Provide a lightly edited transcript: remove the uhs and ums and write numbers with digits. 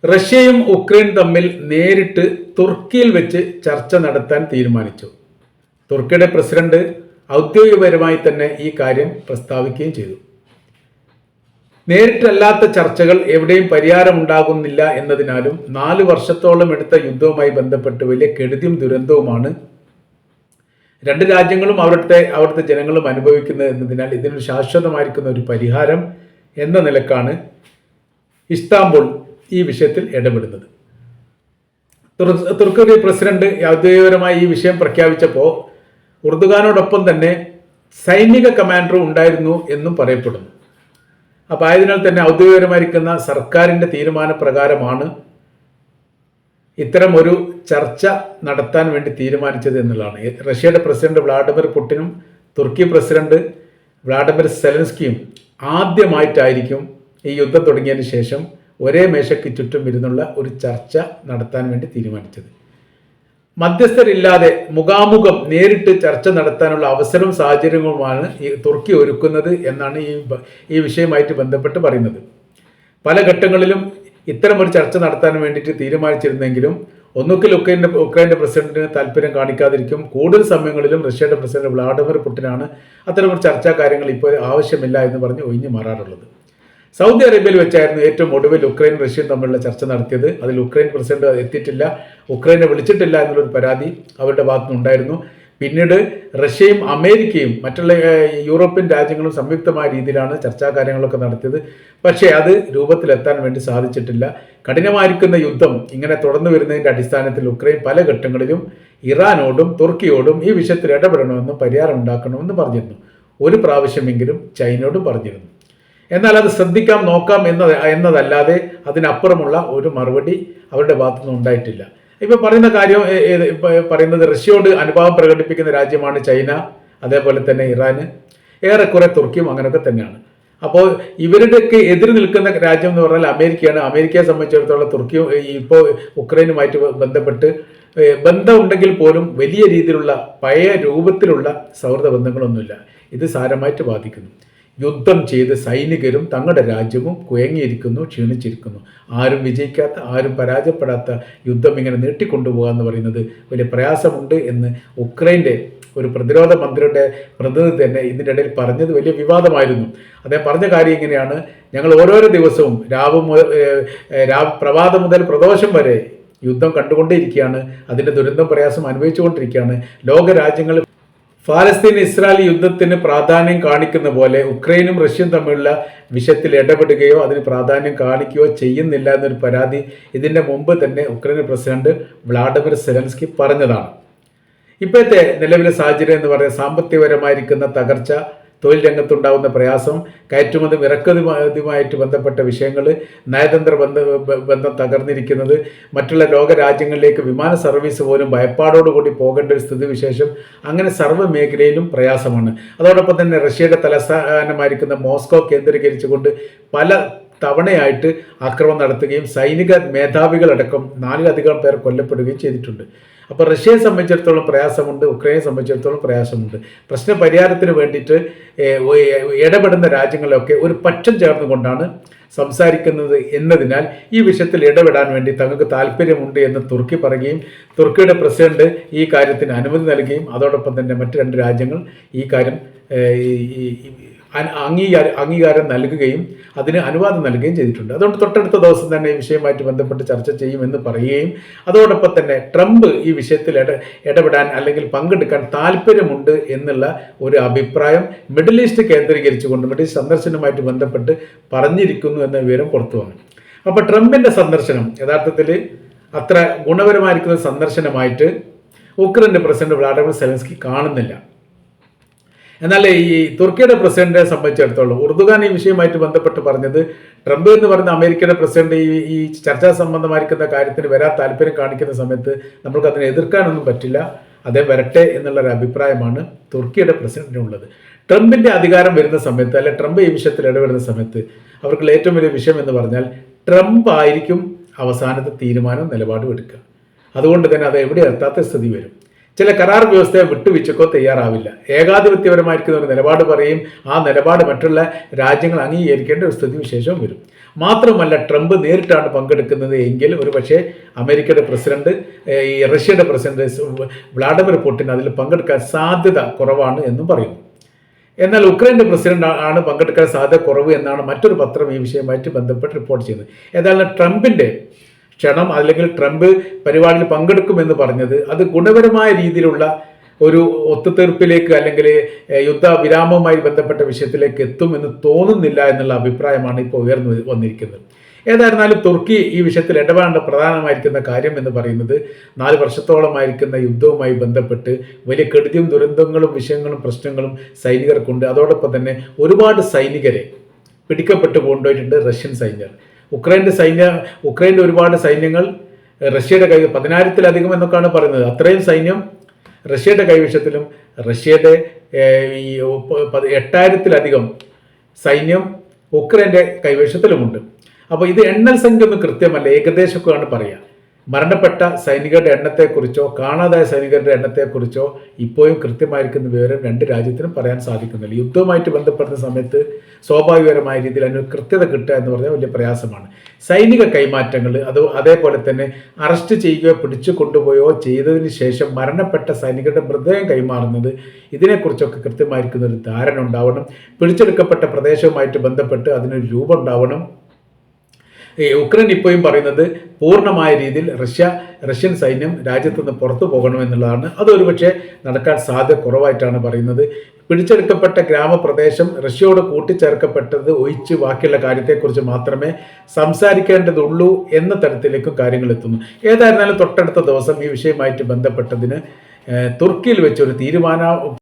റഷ്യയും ഉക്രൈനും തമ്മിൽ നേരിട്ട് തുർക്കിയിൽ വെച്ച് ചർച്ച നടത്താൻ തീരുമാനിച്ചു. തുർക്കിയുടെ പ്രസിഡന്റ് ഔദ്യോഗികപരമായി തന്നെ ഈ കാര്യം പ്രസ്താവിക്കുകയും ചെയ്തു. നേരിട്ടല്ലാത്ത ചർച്ചകൾ എവിടെയും പരിഹാരമുണ്ടാകുന്നില്ല എന്നതിനാലും 4 വർഷത്തോളം എടുത്ത യുദ്ധവുമായി ബന്ധപ്പെട്ട് വലിയ കെടുതിയും ദുരന്തവുമാണ് രണ്ട് രാജ്യങ്ങളും അവിടുത്തെ ജനങ്ങളും അനുഭവിക്കുന്നത് എന്നതിനാൽ ഇതിനൊരു ശാശ്വതമായിരിക്കുന്ന ഒരു പരിഹാരം എന്ന നിലക്കാണ് ഇസ്താംബുൾ ഈ വിഷയത്തിൽ ഇടപെടുന്നത്. തുർക്കി പ്രസിഡന്റ് ഔദ്യോഗികപരമായി ഈ വിഷയം പ്രഖ്യാപിച്ചപ്പോൾ ഉർദുഗാനോടൊപ്പം തന്നെ സൈനിക കമാൻഡറും ഉണ്ടായിരുന്നു എന്നും പറയപ്പെടുന്നു. അപ്പോൾ ആയതിനാൽ തന്നെ ഔദ്യോഗികപരമായിരിക്കുന്ന സർക്കാരിൻ്റെ തീരുമാനപ്രകാരമാണ് ഇത്തരം ഒരു ചർച്ച നടത്താൻ വേണ്ടി തീരുമാനിച്ചത് എന്നുള്ളതാണ്. റഷ്യയുടെ പ്രസിഡന്റ് വ്ളാഡിമിർ പുടിനും തുർക്കി പ്രസിഡന്റ് വ്ളാഡിമിർ സെലൻസ്കിയും ആദ്യമായിട്ടായിരിക്കും ഈ യുദ്ധം തുടങ്ങിയതിന് ശേഷം ഒരേ മേശയ്ക്ക് ചുറ്റും ഇരുന്നുള്ള ഒരു ചർച്ച നടത്താൻ വേണ്ടി തീരുമാനിച്ചത്. മധ്യസ്ഥരില്ലാതെ മുഖാമുഖം നേരിട്ട് ചർച്ച നടത്താനുള്ള അവസരവും സാഹചര്യങ്ങളുമാണ് ഈ തുർക്കി ഒരുക്കുന്നത് എന്നാണ് ഈ വിഷയവുമായിട്ട് ബന്ധപ്പെട്ട് പറയുന്നത്. പല ഘട്ടങ്ങളിലും ഇത്തരമൊരു ചർച്ച നടത്താൻ വേണ്ടിയിട്ട് തീരുമാനിച്ചിരുന്നെങ്കിലും ഒന്നുകിൽ ഉക്രൈൻ്റെ പ്രസിഡന്റിന് താല്പര്യം കാണിക്കാതിരിക്കും. കൂടുതൽ സമയങ്ങളിലും റഷ്യയുടെ പ്രസിഡന്റ് വ്ളാഡിമിർ പുടിനാണ് അത്തരമൊരു ചർച്ചാ കാര്യങ്ങൾ ഇപ്പോൾ ആവശ്യമില്ല എന്ന് പറഞ്ഞ് ഒഴിഞ്ഞു മാറാറുള്ളത്. സൗദി അറേബ്യയിൽ വെച്ചായിരുന്നു ഏറ്റവും ഒടുവിൽ ഉക്രൈൻ റഷ്യയും തമ്മിലുള്ള ചർച്ച നടത്തിയത്. അതിൽ ഉക്രൈൻ പ്രസിഡന്റ് എത്തിയിട്ടില്ല, ഉക്രൈനെ വിളിച്ചിട്ടില്ല എന്നുള്ളൊരു പരാതി അവരുടെ ഭാഗത്തുനിന്നുണ്ടായിരുന്നു. പിന്നീട് റഷ്യയും അമേരിക്കയും മറ്റുള്ള യൂറോപ്യൻ രാജ്യങ്ങളും സംയുക്തമായ രീതിയിലാണ് ചർച്ചാ കാര്യങ്ങളൊക്കെ നടത്തിയത്. പക്ഷേ അത് രൂപത്തിലെത്താൻ വേണ്ടി സാധിച്ചിട്ടില്ല. കഠിനമായിരിക്കുന്ന യുദ്ധം ഇങ്ങനെ തുടർന്നു വരുന്നതിൻ്റെ അടിസ്ഥാനത്തിൽ ഉക്രൈൻ പല ഘട്ടങ്ങളിലും ഇറാനോടും തുർക്കിയോടും ഈ വിഷയത്തിൽ ഇടപെടണമെന്നും പരിഹാരം ഉണ്ടാക്കണമെന്ന് പറഞ്ഞിരുന്നു. ഒരു പ്രാവശ്യമെങ്കിലും ചൈനയോടും പറഞ്ഞിരുന്നു. എന്നാൽ അത് ശ്രദ്ധിക്കാം, നോക്കാം എന്നതല്ലാതെ അതിനപ്പുറമുള്ള ഒരു മറുപടി അവരുടെ ഭാഗത്തുനിന്ന് ഉണ്ടായിട്ടില്ല. ഇപ്പം പറയുന്ന കാര്യം പറയുന്നത് റഷ്യയോട് അനുഭാവം പ്രകടിപ്പിക്കുന്ന രാജ്യമാണ് ചൈന, അതേപോലെ തന്നെ ഇറാന്, ഏറെക്കുറെ തുർക്കിയും അങ്ങനെയൊക്കെ തന്നെയാണ്. അപ്പോൾ ഇവരുടെയൊക്കെ എതിര് നിൽക്കുന്ന രാജ്യം എന്ന് പറഞ്ഞാൽ അമേരിക്കയാണ്. അമേരിക്കയെ സംബന്ധിച്ചിടത്തോളം തുർക്കിയും ഇപ്പോൾ ഉക്രൈനുമായിട്ട് ബന്ധപ്പെട്ട് ബന്ധമുണ്ടെങ്കിൽ പോലും വലിയ രീതിയിലുള്ള പഴയ രൂപത്തിലുള്ള സൗഹൃദ ബന്ധങ്ങളൊന്നുമില്ല. ഇത് സാരമായിട്ട് ബാധിക്കുന്നു. യുദ്ധം ചെയ്ത് സൈനികരും തങ്ങളുടെ രാജ്യവും കുഴങ്ങിയിരിക്കുന്നു, ക്ഷീണിച്ചിരിക്കുന്നു. ആരും വിജയിക്കാത്ത, ആരും പരാജയപ്പെടാത്ത യുദ്ധം ഇങ്ങനെ നീട്ടിക്കൊണ്ടുപോകുക എന്ന് പറയുന്നത് വലിയ പ്രയാസമുണ്ട് എന്ന് ഉക്രൈൻ്റെ ഒരു പ്രതിരോധ മന്ത്രിയുടെ പ്രതിനിധി തന്നെ ഇതിൻ്റെ ഇടയിൽ പറഞ്ഞത് വലിയ വിവാദമായിരുന്നു. അദ്ദേഹം പറഞ്ഞ കാര്യം ഇങ്ങനെയാണ്: ഞങ്ങൾ ഓരോരോ ദിവസവും പ്രഭാതം മുതൽ പ്രദോഷം വരെ യുദ്ധം കണ്ടുകൊണ്ടേയിരിക്കുകയാണ്, അതിൻ്റെ ദുരന്തം പ്രയാസം അനുഭവിച്ചുകൊണ്ടിരിക്കുകയാണ്. ലോകരാജ്യങ്ങൾ ഫലസ്തീൻ ഇസ്രായേൽ യുദ്ധത്തിന് പ്രാധാന്യം കാണിക്കുന്ന പോലെ ഉക്രൈനും റഷ്യയും തമ്മിലുള്ള വിഷയത്തിൽ ഇടപെടുകയോ അതിന് പ്രാധാന്യം കാണിക്കുകയോ ചെയ്യുന്നില്ല എന്നൊരു പരാതി ഇതിൻ്റെ മുമ്പ് തന്നെ ഉക്രൈൻ പ്രസിഡന്റ് വ്ളാഡിമിർ സെലൻസ്കി പറഞ്ഞതാണ്. ഇപ്പോഴത്തെ നിലവിലെ സാഹചര്യം എന്ന് പറയുന്നത് സാമ്പത്തികപരമായിരിക്കുന്ന തകർച്ച, തൊഴിൽ രംഗത്തുണ്ടാകുന്ന പ്രയാസം, കയറ്റുമതിയും ഇറക്കുമതിയുമായിട്ട് ബന്ധപ്പെട്ട വിഷയങ്ങൾ, നയതന്ത്ര ബന്ധം തകർന്നിരിക്കുന്നത്, മറ്റുള്ള ലോകരാജ്യങ്ങളിലേക്ക് വിമാന സർവീസ് പോലും ഭയപ്പാടോടുകൂടി പോകേണ്ട ഒരു സ്ഥിതിവിശേഷം, അങ്ങനെ സർവ്വ മേഖലയിലും പ്രയാസമാണ്. അതോടൊപ്പം തന്നെ റഷ്യയുടെ തലസ്ഥാനമായിരിക്കുന്ന മോസ്കോ കേന്ദ്രീകരിച്ചുകൊണ്ട് പല തവണയായിട്ട് ആക്രമണം നടത്തുകയും സൈനിക മേധാവികളടക്കം 4-ലധികം പേർ കൊല്ലപ്പെടുകയും ചെയ്തിട്ടുണ്ട്. അപ്പോൾ റഷ്യയെ സംബന്ധിച്ചിടത്തോളം പ്രയാസമുണ്ട്, ഉക്രൈനെ സംബന്ധിച്ചിടത്തോളം പ്രയാസമുണ്ട്. പ്രശ്ന പരിഹാരത്തിന് വേണ്ടിയിട്ട് ഇടപെടുന്ന രാജ്യങ്ങളൊക്കെ ഒരു പക്ഷം ചേർന്നുകൊണ്ടാണ് സംസാരിക്കുന്നത് എന്നതിനാൽ ഈ വിഷയത്തിൽ ഇടപെടാൻ വേണ്ടി തങ്ങൾക്ക് താല്പര്യമുണ്ട് എന്ന് തുർക്കി പറയുകയും തുർക്കിയുടെ പ്രസിഡന്റ് ഈ കാര്യത്തിന് അനുമതി നൽകുകയും അതോടൊപ്പം തന്നെ മറ്റ് 2 രാജ്യങ്ങൾ ഈ കാര്യം അംഗീകാരം നൽകുകയും അതിന് അനുവാദം നൽകുകയും ചെയ്തിട്ടുണ്ട്. അതുകൊണ്ട് തൊട്ടടുത്ത ദിവസം തന്നെ ഈ വിഷയവുമായിട്ട് ബന്ധപ്പെട്ട് ചർച്ച ചെയ്യുമെന്ന് പറയുകയും അതോടൊപ്പം തന്നെ ട്രംപ് ഈ വിഷയത്തിൽ ഇടപെടാൻ അല്ലെങ്കിൽ പങ്കെടുക്കാൻ താല്പര്യമുണ്ട് എന്നുള്ള ഒരു അഭിപ്രായം മിഡിൽ ഈസ്റ്റ് കേന്ദ്രീകരിച്ചുകൊണ്ട് മിഡിൽ ഈസ്റ്റ് സന്ദർശനവുമായിട്ട് ബന്ധപ്പെട്ട് പറഞ്ഞിരിക്കുന്നു എന്ന വിവരം പുറത്തു വന്നു. അപ്പോൾ ട്രംപിൻ്റെ സന്ദർശനം യഥാർത്ഥത്തിൽ അത്ര ഗുണപരമായിരിക്കുന്ന സന്ദർശനമായിട്ട് ഉക്രൈൻ്റെ പ്രസിഡന്റ് വ്ളാഡിമിർ സെലൻസ്കി കാണുന്നില്ല. എന്നാൽ ഈ തുർക്കിയുടെ പ്രസിഡന്റിനെ സംബന്ധിച്ചിടത്തോളം ഉർദുഗാൻ ഈ വിഷയവുമായിട്ട് ബന്ധപ്പെട്ട് പറഞ്ഞത് ട്രംപ് എന്ന് പറയുന്ന അമേരിക്കയുടെ പ്രസിഡന്റ് ഈ ചർച്ചാ സംബന്ധമായിരിക്കുന്ന കാര്യത്തിന് വരാൻ താല്പര്യം കാണിക്കുന്ന സമയത്ത് നമ്മൾക്ക് അതിനെ എതിർക്കാനൊന്നും പറ്റില്ല, അതേ വരട്ടെ എന്നുള്ളൊരു അഭിപ്രായമാണ് തുർക്കിയുടെ പ്രസിഡന്റിനുള്ളത്. ട്രംപിൻ്റെ അധികാരം വരുന്ന സമയത്ത് അല്ലെ ട്രംപ് ഈ വിഷയത്തിൽ ഇടപെടുന്ന സമയത്ത് അവർക്കുള്ള ഏറ്റവും വലിയ വിഷയം എന്ന് പറഞ്ഞാൽ ട്രംപ് ആയിരിക്കും അവസാനത്തെ തീരുമാനം നിലപാടും എടുക്കുക. അതുകൊണ്ട് തന്നെ അത് എവിടെ എത്താത്ത സ്ഥിതി വരും. ചില കരാർ വ്യവസ്ഥയെ വിട്ടുവീഴ്ചക്കോ തയ്യാറാവില്ല. ഏകാധിപത്യപരമായിരിക്കുന്ന ഒരു നിലപാട് പറയും, ആ നിലപാട് മറ്റുള്ള രാജ്യങ്ങൾ അംഗീകരിക്കേണ്ട ഒരു സ്ഥിതിവിശേഷവും വരും. മാത്രമല്ല ട്രംപ് നേരിട്ടാണ് പങ്കെടുക്കുന്നത് എങ്കിൽ ഒരുപക്ഷെ അമേരിക്കയുടെ പ്രസിഡന്റ് ഈ റഷ്യയുടെ പ്രസിഡന്റ് വ്ളാഡിമിർ പുടിൻ അതിൽ പങ്കെടുക്കാൻ സാധ്യത കുറവാണ് എന്നും പറയുന്നു. എന്നാൽ ഉക്രൈൻ്റെ പ്രസിഡന്റ് ആണ് പങ്കെടുക്കാൻ സാധ്യത കുറവ് എന്നാണ് മറ്റൊരു പത്രം ഈ വിഷയവുമായിട്ട് ബന്ധപ്പെട്ട് റിപ്പോർട്ട് ചെയ്തത്. ഏതായാലും ട്രംപിൻ്റെ ക്ഷണം അല്ലെങ്കിൽ ട്രംപ് പരിപാടിയിൽ പങ്കെടുക്കുമെന്ന് പറഞ്ഞത് അത് ഗുണപരമായ രീതിയിലുള്ള ഒരു ഒത്തുതീർപ്പിലേക്ക് അല്ലെങ്കിൽ യുദ്ധവിരാമവുമായി ബന്ധപ്പെട്ട വിഷയത്തിലേക്ക് എത്തുമെന്ന് തോന്നുന്നില്ല എന്നുള്ള അഭിപ്രായമാണ് ഇപ്പോൾ ഉയർന്നു വന്നിരിക്കുന്നത്. ഏതായിരുന്നാലും തുർക്കി ഈ വിഷയത്തിൽ ഇടപെടേണ്ട പ്രധാനമായിരിക്കുന്ന കാര്യം എന്ന് പറയുന്നത് 4 വർഷത്തോളമായിരിക്കുന്ന യുദ്ധവുമായി ബന്ധപ്പെട്ട് വലിയ കെടുതിയും ദുരന്തങ്ങളും വിഷയങ്ങളും പ്രശ്നങ്ങളും സൈനികർക്കുണ്ട്. അതോടൊപ്പം തന്നെ ഒരുപാട് സൈനികരെ പിടിക്കപ്പെട്ടു കൊണ്ടുപോയിട്ടുണ്ട് റഷ്യൻ സൈന്യർ. ഉക്രൈൻ്റെ ഒരുപാട് സൈന്യങ്ങൾ റഷ്യയുടെ കൈ 10,000-ത്തിലധികം എന്നൊക്കെയാണ് പറയുന്നത്. അത്രയും സൈന്യം റഷ്യയുടെ കൈവശത്തിലും റഷ്യയുടെ ഈ 8,000-ത്തിലധികം സൈന്യം ഉക്രൈൻ്റെ കൈവശത്തിലുമുണ്ട്. അപ്പോൾ ഇത് എണ്ണൽ സംഖ്യ ഒന്നും കൃത്യമല്ല, ഏകദേശമൊക്കെയാണ് പറയുക. മരണപ്പെട്ട സൈനികരുടെ എണ്ണത്തെക്കുറിച്ചോ കാണാതായ സൈനികരുടെ എണ്ണത്തെക്കുറിച്ചോ ഇപ്പോഴും കൃത്യമായിരിക്കുന്ന വിവരം രണ്ട് രാജ്യത്തിനും പറയാൻ സാധിക്കുന്നില്ല. യുദ്ധവുമായിട്ട് ബന്ധപ്പെടുന്ന സമയത്ത് സ്വാഭാവികപരമായ രീതിയിൽ അതിന് കൃത്യത കിട്ടുക എന്ന് പറഞ്ഞാൽ വലിയ പ്രയാസമാണ്. സൈനിക കൈമാറ്റങ്ങൾ അതേപോലെ തന്നെ അറസ്റ്റ് ചെയ്യുകയോ പിടിച്ചു കൊണ്ടുപോയോ ചെയ്തതിന് ശേഷം മരണപ്പെട്ട സൈനികരുടെ മൃതദേഹം കൈമാറുന്നത്, ഇതിനെക്കുറിച്ചൊക്കെ കൃത്യമായിരിക്കുന്ന ഒരു ധാരണ ഉണ്ടാവണം. പിടിച്ചെടുക്കപ്പെട്ട പ്രദേശവുമായിട്ട് ബന്ധപ്പെട്ട് അതിനൊരു രൂപം ഉണ്ടാവണം. ഉക്രൈൻ ഇപ്പോഴും പറയുന്നത് പൂർണ്ണമായ രീതിയിൽ റഷ്യൻ സൈന്യം രാജ്യത്ത് നിന്ന് പുറത്തു പോകണമെന്നുള്ളതാണ്. അതൊരു പക്ഷേ നടക്കാൻ സാധ്യത കുറവായിട്ടാണ് പറയുന്നത്. പിടിച്ചെടുക്കപ്പെട്ട ഗ്രാമപ്രദേശം റഷ്യയോട് കൂട്ടിച്ചേർക്കപ്പെട്ടത് ഒഴിച്ച് ബാക്കിയുള്ള കാര്യത്തെക്കുറിച്ച് മാത്രമേ സംസാരിക്കേണ്ടതുള്ളൂ എന്ന തരത്തിലേക്കും കാര്യങ്ങൾ എത്തുന്നു. ഏതായിരുന്നാലും തൊട്ടടുത്ത ദിവസം ഈ വിഷയവുമായിട്ട് ബന്ധപ്പെട്ടതിന് തുർക്കിയിൽ വെച്ചൊരു തീരുമാനം